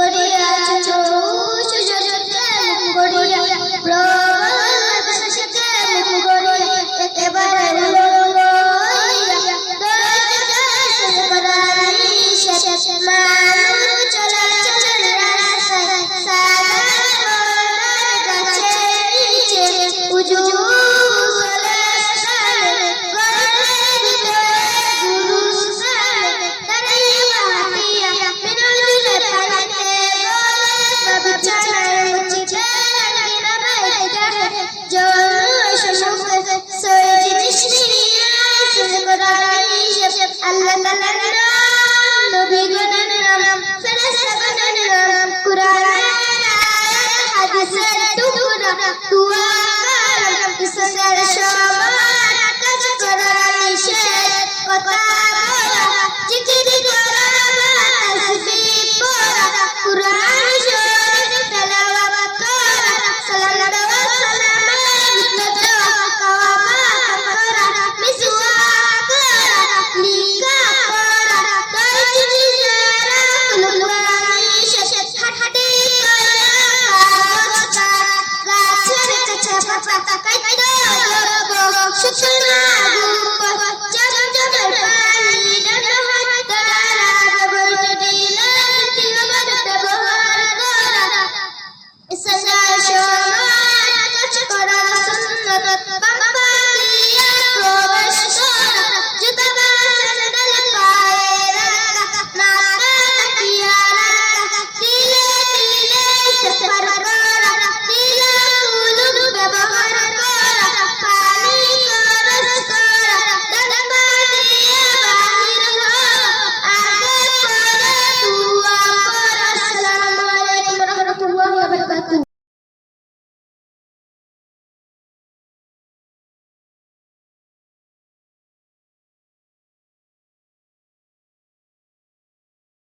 করিয়াছো সুযোগে গড়িয়া প্রভু শশকে মুখ গড়িয়া একেবারে লইয়া দৈত্য করাই শেষ মানুষ চলে চলে রাস্তায় সাগর গাছে নিচে উজু Allah Taala naam Nabi gunan naam Farishta gunan naam Quran hadis tukura tua kalam isar shaman kaj korani shed kota bola zikr kora tasbih pora Quran sharif tilawat kora sallallahu salam mutlaqa qawama kora miswa Shut